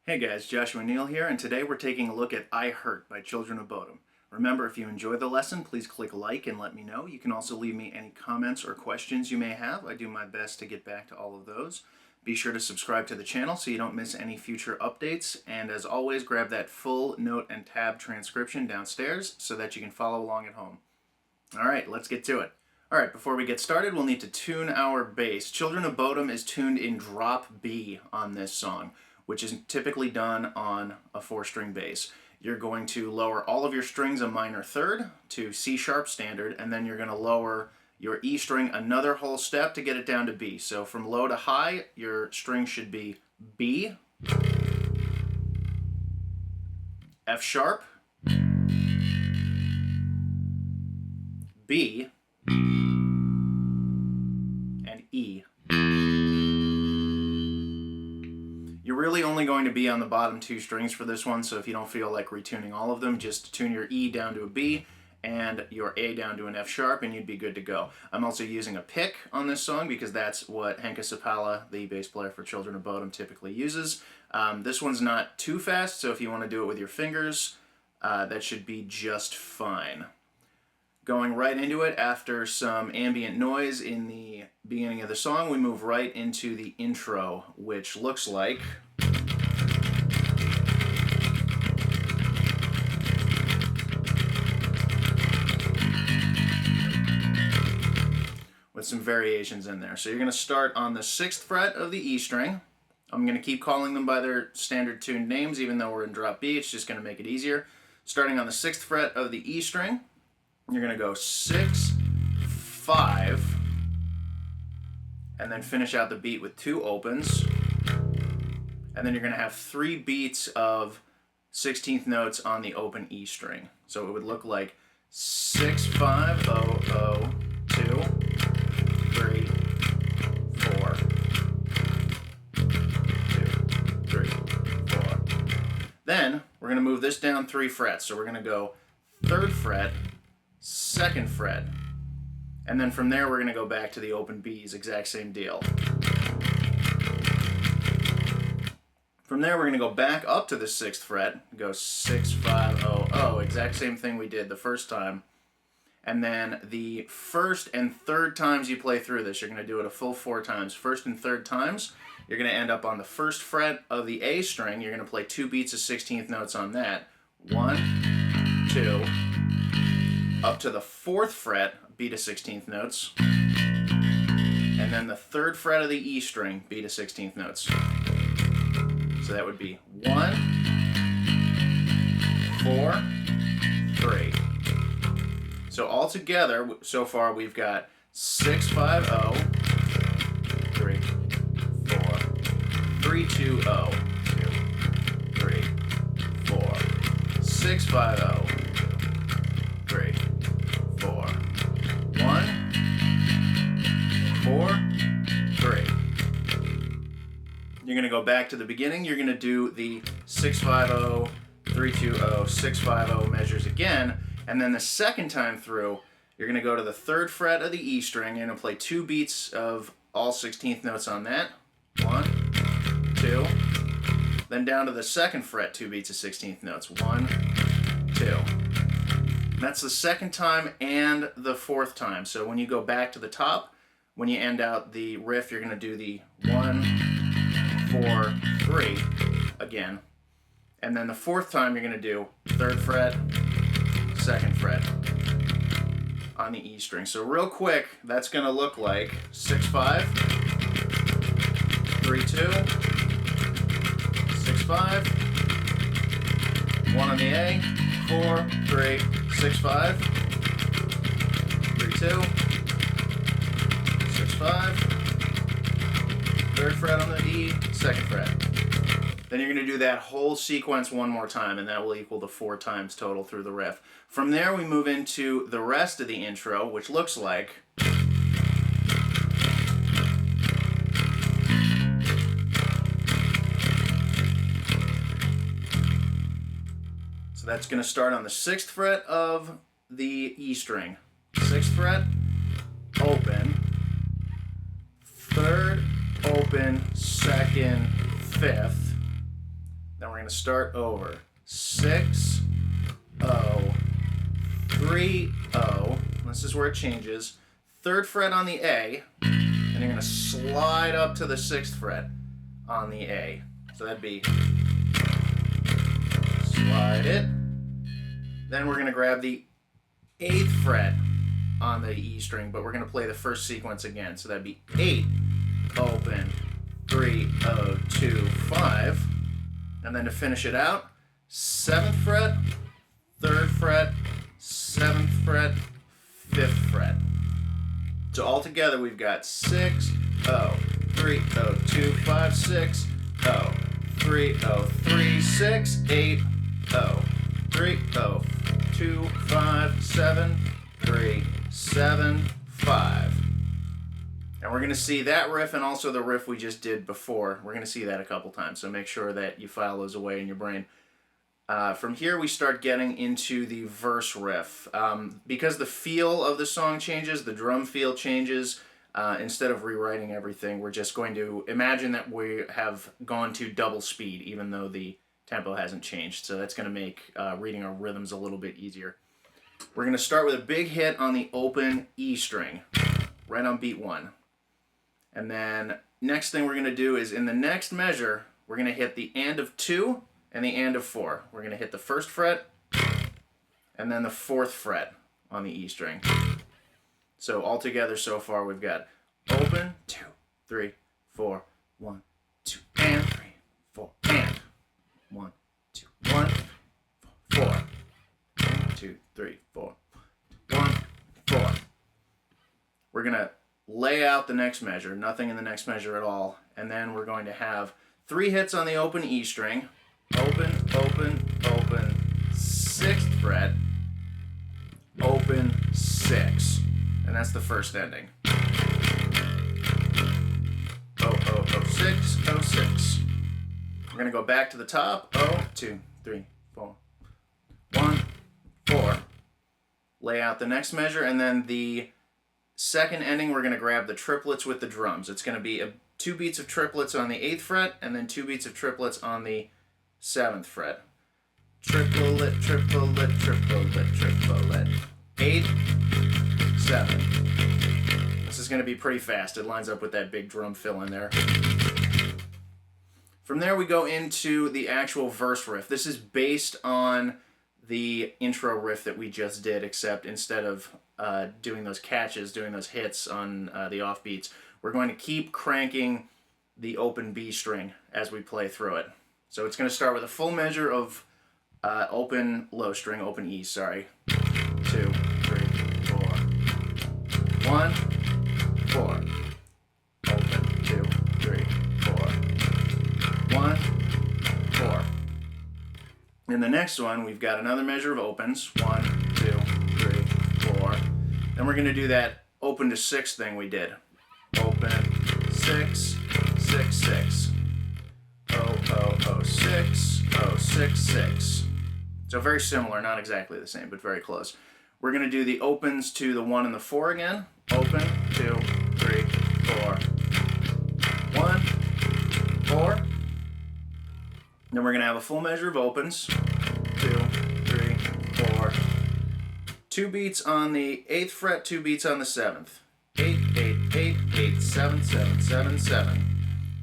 Hey guys, Joshua Neal here, and today we're taking a look at I Hurt by Children of Bodom. Remember, if you enjoy the lesson, please click like and let me know. You can also leave me any comments or questions you may have. I do my best to get back to all of those. Be sure to subscribe to the channel so you don't miss any future updates, and as always, grab that full note and tab transcription downstairs so that you can follow along at home. Alright, let's get to it. Alright, before we get started, we'll need to tune our bass. Children of Bodom is tuned in drop B on this song, which is typically done on a 4-string bass. You're going to lower all of your strings a minor third to C sharp standard, and then you're going to lower your E string another whole step to get it down to B. So from low to high, your string should be B, F sharp, B, and E. You're really only going to be on the bottom 2 strings for this one, so if you don't feel like retuning all of them, just tune your E down to a B and your A down to an F sharp and you'd be good to go. I'm also using a pick on this song because that's what Henke Sapala, the bass player for Children of Bodom, typically uses. This one's not too fast, so if you want to do it with your fingers, that should be just fine. Going right into it, after some ambient noise in the beginning of the song, we move right into the intro, which looks like... with some variations in there. So you're going to start on the 6th fret of the E string. I'm going to keep calling them by their standard tuned names, even though we're in drop B. It's just going to make it easier. Starting on the 6th fret of the E string, you're going to go 6, 5, and then finish out the beat with 2 opens. And then you're going to have 3 beats of 16th notes on the open E string. So it would look like 6, 5, 0, 0, 2, 3, 4, 2, 3, 4. Then we're going to move this down 3 frets. So we're going to go 3rd fret, 2nd fret, and then from there we're going to go back to the open B's, exact same deal. From there we're going to go back up to the 6th fret, go 6, 5, 0, 0, exact same thing we did the first time. And then the 1st and 3rd times you play through this, you're going to do it a full 4 times. 1st and 3rd times, you're going to end up on the 1st fret of the A string. You're going to play 2 beats of 16th notes on that. 1, 2, up to the 4th fret, beat of 16th notes, and then the 3rd fret of the E string, beat of 16th notes. So that would be 1, 4, 3. So all together, so far we've got 6, 5, 0, 3, 4, 3, 2, 0, 2, 3, 4, 6, 5, 0, 3, 4, 1, 4, 3. You're going to go back to the beginning. You're going to do the 6, 5, 0, 3, 2, 0, 6, 5, 0 measures again. And then the second time through, you're going to go to the 3rd fret of the E string. You're going to play 2 beats of all 16th notes on that. 1, 2. Then down to the 2nd fret, 2 beats of 16th notes. 1, 2. That's the 2nd time and the 4th time. So when you go back to the top, when you end out the riff, you're going to do the 1, 4, 3 again. And then the 4th time, you're going to do 3rd fret, 2nd fret on the E string. So real quick, that's going to look like 6, 5, 3, 2, 6, 5, 1 on the A, 4, 3, 6, 5, 3, 2, 6, 5, 3rd fret on the E, 2nd fret. Then you're going to do that whole sequence one more time, and that will equal the 4 times total through the riff. From there, we move into the rest of the intro, which looks like... So that's going to start on the 6th fret of the E string. 6th fret, open, 3rd, open, 2nd, 5th, going to start over. 6, O, 3, O. This is where it changes. 3rd fret on the A, and you're going to slide up to the 6th fret on the A. So that'd be slide it. Then we're going to grab the 8th fret on the E string, but we're going to play the first sequence again. So that'd be 8, open, 3, O, 2, 5. And then to finish it out, 7th fret, 3rd fret, 7th fret, 5th fret. So all together we've got 6, O, 3, O, 2, 5, 6, O, 3, O, 3, 6, 8, O, 3, O, 2, 5, 7, 3, 7, 5. And we're going to see that riff and also the riff we just did before. We're going to see that a couple times, so make sure that you file those away in your brain. From here we start getting into the verse riff. Because the feel of the song changes, the drum feel changes, instead of rewriting everything, we're just going to imagine that we have gone to double speed, even though the tempo hasn't changed. So that's going to make reading our rhythms a little bit easier. We're going to start with a big hit on the open E string, right on beat 1. And then next thing we're going to do is in the next measure, we're going to hit the and of 2 and the and of 4. We're going to hit the 1st fret and then the 4th fret on the E string. So all together so far we've got open, 2, 3, 4, 1, 2, and 3, 4, and 1, 2, 1, 4, 1, 2, 3, 4, 1, 4. We're going to lay out the next measure, nothing in the next measure at all, and then we're going to have 3 hits on the open E string, open, open, open, 6th fret, open, 6, and that's the first ending. O, O, O, 6, O, 6. We're going to go back to the top, O, 2, 3, 4, 1, 4. Lay out the next measure, and then the second ending, we're going to grab the triplets with the drums. It's going to be 2 beats of triplets on the 8th fret, and then 2 beats of triplets on the 7th fret. Triplet, triplet, triplet, triplet. 8, 7. This is going to be pretty fast. It lines up with that big drum fill in there. From there, we go into the actual verse riff. This is based on the intro riff that we just did, except instead of doing those catches, doing those hits on the offbeats, we're going to keep cranking the open B string as we play through it. So it's going to start with a full measure of open low string, open E, sorry. 2, 3, 4. 1, 4. Open, 2, 3, 4. 1, 4. In the next one, we've got another measure of opens. 1, 2, 3, 4. Then we're going to do that open to 6 thing we did. Open, 6, 6, 6. O, O, O, 6, O, 6, 6. So very similar, not exactly the same, but very close. We're going to do the opens to the 1 and the 4 again. Open, 2, 3, 4. 1, 4. Then we're going to have a full measure of opens. 2, 3, 4. 2 beats on the 8th fret, 2 beats on the 7th. 8, 8, 8, 8, 7, 7, 7, 7.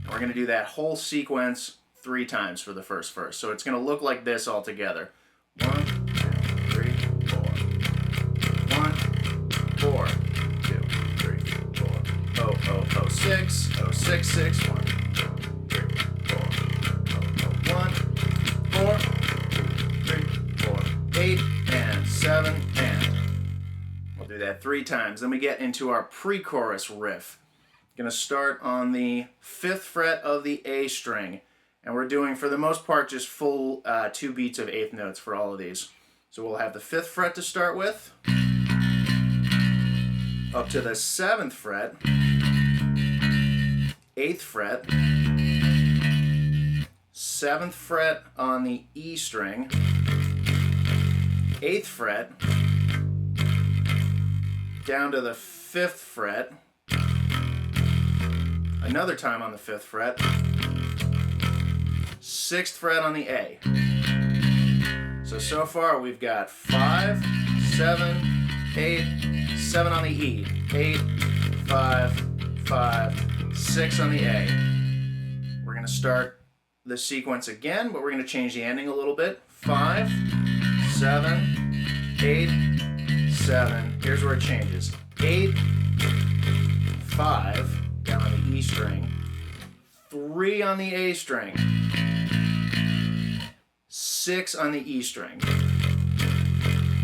And we're going to do that whole sequence 3 times for the first verse. So it's going to look like this all together. 1, 2, 3, 4. 1, 4, 2, 3, 4. O, O, O, 6, O, 6, 6, 1, 2, 3, 4. O, O, 1, 4, 2, 3, 4, 8, and 7, and. We'll do that 3 times. Then we get into our pre-chorus riff. Going to start on the 5th fret of the A string. And we're doing, for the most part, just full 2 beats of 8th notes for all of these. So we'll have the 5th fret to start with, up to the 7th fret, 8th fret, 7th fret on the E string, 8th fret, down to the 5th fret, another time on the 5th fret, 6th fret on the A. So far we've got 5, 7, 8, 7 on the E, 8, 5, 5, 6 on the A. We're going to start the sequence again, but we're going to change the ending a little bit. 5, 7, 8, 7. Here's where it changes. 8, 5, down on the E string, 3 on the A string, 6 on the E string.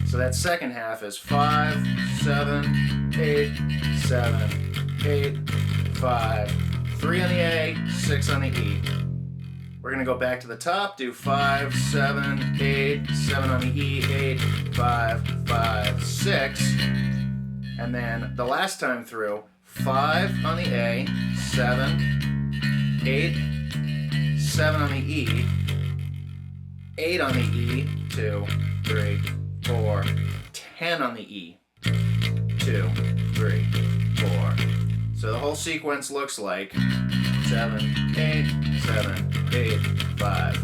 So that second half is 5, 7, 8, 7, 8, 5, 3 on the A, 6 on the E. We're going to go back to the top, do 5, 7, 8, 7 on the E, 8, 5, 5, 6. And then the last time through, 5 on the A, 7, 8, 7 on the E, 8 on the E, 2, 3, 4, 10 on the E, 2, 3, 4. So the whole sequence looks like 7, 8, 7, 8, 5,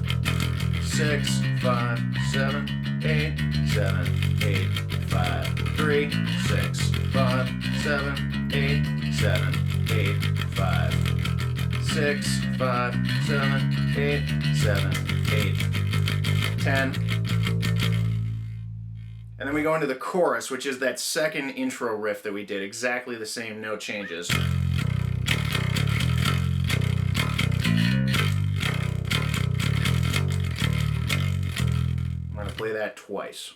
6, 5, 7, 8, 7, 8, 5, 3, 6, 5, 7, 8, 7, 8, 5, 6, 5, 7, 8, 7, 8, 10. And then we go into the chorus, which is that second intro riff that we did, exactly the same, no changes. I'm going to play that twice.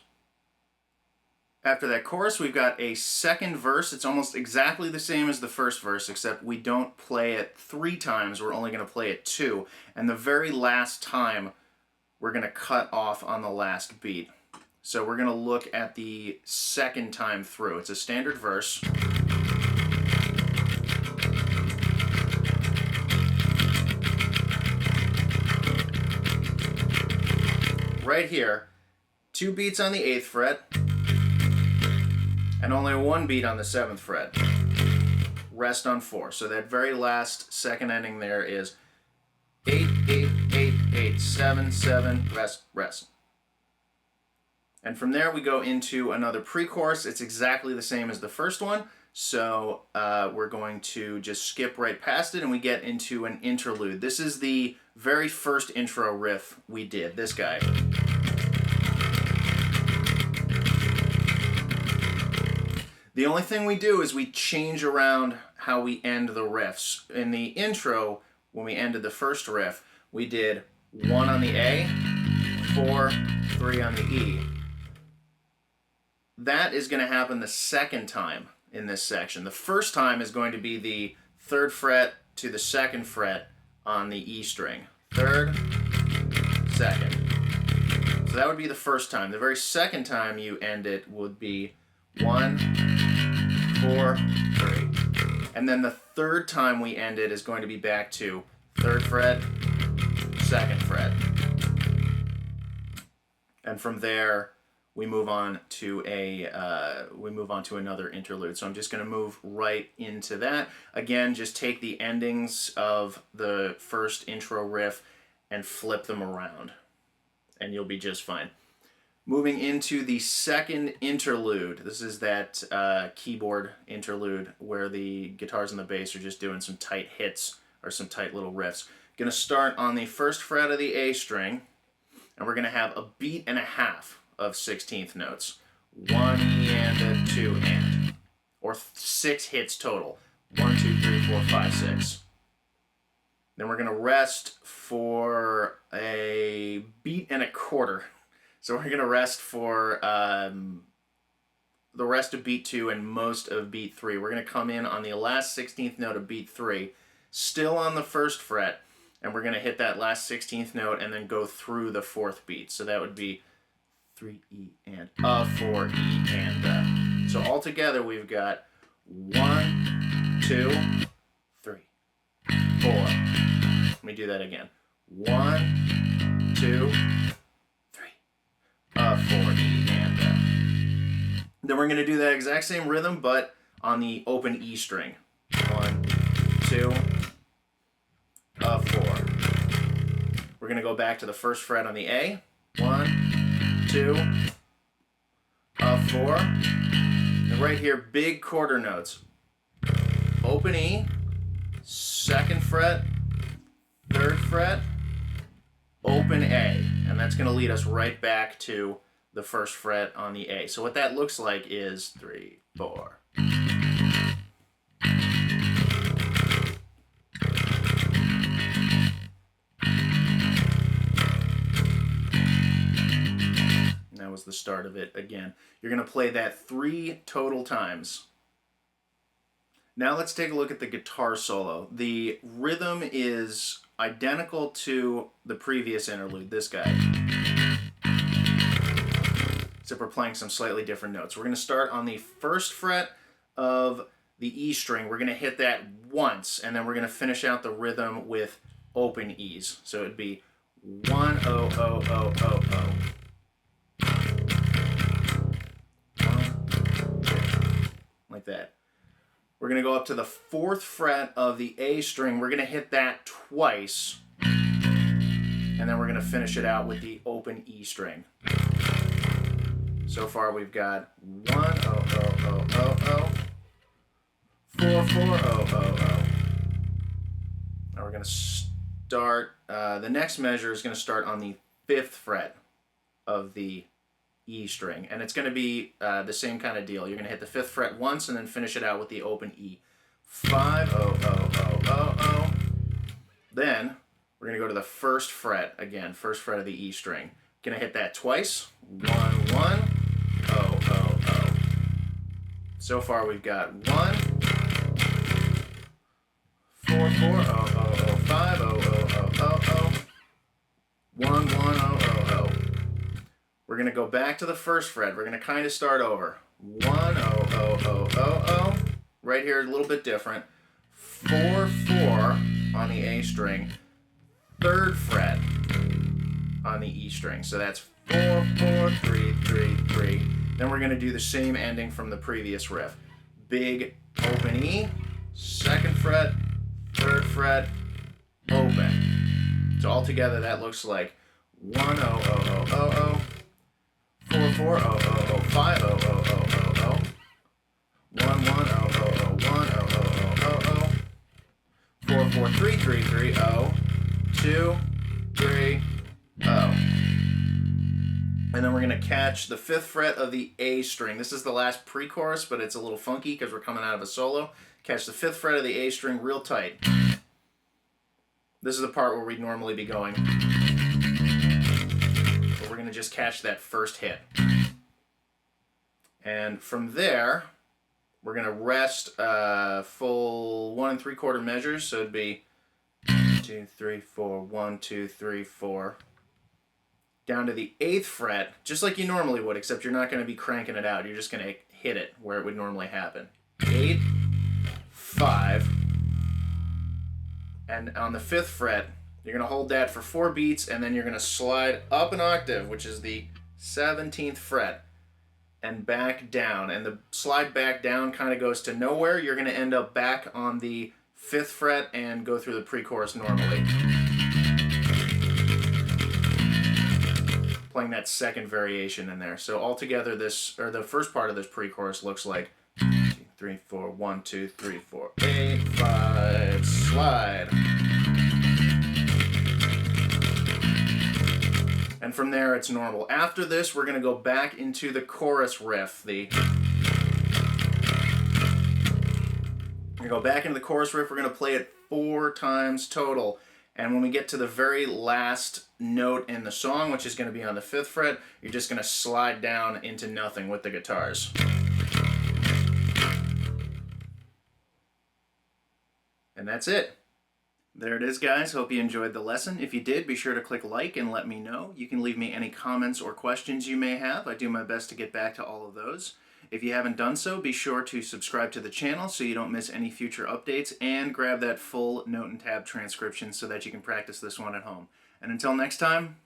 After that chorus, we've got a second verse. It's almost exactly the same as the first verse, except we don't play it 3 times. We're only going to play it 2. And the very last time, we're going to cut off on the last beat. So we're going to look at the second time through. It's a standard verse. Right here, 2 beats on the 8th fret, and only 1 beat on the 7th fret. Rest on 4. So that very last second ending there is 8, 8, 8, 8, 7, 7, rest, rest. And from there we go into another pre-chorus. It's exactly the same as the first one, so we're going to just skip right past it and we get into an interlude. This is the very first intro riff we did, this guy. The only thing we do is we change around how we end the riffs. In the intro, when we ended the first riff, we did 1 on the A, 4, 3 on the E. That is going to happen the second time in this section. The first time is going to be the 3rd fret to the 2nd fret on the E string. 3rd, 2nd. So that would be the first time. The very second time you end it would be 1, 4, 3. And then the 3rd time we end it is going to be back to 3rd fret, 2nd fret. And from there, we move on to another interlude. So I'm just going to move right into that. Again, just take the endings of the first intro riff and flip them around, and you'll be just fine. Moving into the second interlude. This is that keyboard interlude where the guitars and the bass are just doing some tight hits or some tight little riffs. Going to start on the 1st fret of the A string, and we're going to have a beat and a half of 16th notes. 1 and a 2 and. Or 6 hits total. 1, 2, 3, 4, 5, 6. Then we're going to rest for a beat and a quarter. So we're going to rest for the rest of beat 2 and most of beat 3. We're going to come in on the last 16th note of beat 3, still on the 1st fret, and we're going to hit that last 16th note and then go through the 4th beat. So that would be 3 E and a 4 E and So altogether we've got 1, 2, 3, 4. Let me do that again. 1, 2, 3, a 4 E and Then we're going to do that exact same rhythm, but on the open E string. 1, 2, a 4. We're going to go back to the first fret on the A. 1, 2, 4. And right here, big quarter notes. Open E, 2nd fret, 3rd fret, open A. And that's going to lead us right back to the first fret on the A. So what that looks like is 3, 4. That was the start of it again. You're going to play that 3 total times. Now let's take a look at the guitar solo. The rhythm is identical to the previous interlude, this guy. Except we're playing some slightly different notes. We're going to start on the 1st fret of the E string. We're going to hit that once, and then we're going to finish out the rhythm with open E's. So it'd be 1, 0, 0, 0, 0, 0. Like that. We're going to go up to the 4th fret of the A string. We're going to hit that twice, and then we're going to finish it out with the open E string. So far we've got 1, 0, 0, 0, 0, 0, 4, 4, 0, 0, 0. Now we're going to start, the next measure is going to start on the 5th fret of the E string, and it's going to be the same kind of deal. You're going to hit the 5th fret once and then finish it out with the open E. 5, 0, 0, 0, 0, 0. Then we're going to go to the 1st fret again, 1st fret of the E string. Going to hit that twice. 1, 1, 0, 0, 0. So far we've got 1, 4, 4, 0, 0, 0, 5, 0, 0, 0, 0, 0. 1, 1, 0, 0, 0. We're going to go back to the 1st fret. We're going to kind of start over. 1, 0, 0, 0, 0, 0. Right here, a little bit different. 4, 4 on the A string. 3rd fret on the E string. So that's 4, 4, 3, 3, 3. Then we're going to do the same ending from the previous riff. Big open E, 2nd fret, 3rd fret, open. So altogether that looks like 1, 0, 0, 0, 0, 0. 4, 4, 0, 0, 0, 5, 0, 0, 0, 0, 0. 1, 1, 0, 0, 0, 1, 0, 0, 0, 0, 0. 4, 4, 3, 3, 3, 0. 2, 3, 0. And then we're going to catch the 5th fret of the A string. This is the last pre-chorus, but it's a little funky because we're coming out of a solo. Catch the 5th fret of the A string real tight. This is the part where we'd normally be going. But we're going to just catch that first hit. And from there, we're going to rest full 1 3/4 measures. So it'd be 2, 3, 4, 1, 2, 3, 4. Down to the 8th fret, just like you normally would, except you're not going to be cranking it out. You're just going to hit it where it would normally happen. 8, 5. And on the 5th fret, you're going to hold that for 4 beats, and then you're going to slide up an octave, which is the 17th fret, and back down. And the slide back down kind of goes to nowhere. You're going to end up back on the 5th fret and go through the pre-chorus normally. Playing that second variation in there. So altogether this, or the first part of this pre-chorus looks like 2, 3, 4, 1, 2, 3, 4, 8, 5, slide. And from there it's normal. After this we're going to go back into the chorus riff. We're going to go back into the chorus riff. We're going to play it 4 times total. And when we get to the very last note in the song, which is going to be on the 5th fret, you're just going to slide down into nothing with the guitars. And that's it. There it is, guys. Hope you enjoyed the lesson. If you did, be sure to click like and let me know. You can leave me any comments or questions you may have. I do my best to get back to all of those. If you haven't done so, be sure to subscribe to the channel so you don't miss any future updates, and grab that full note and tab transcription so that you can practice this one at home. And until next time,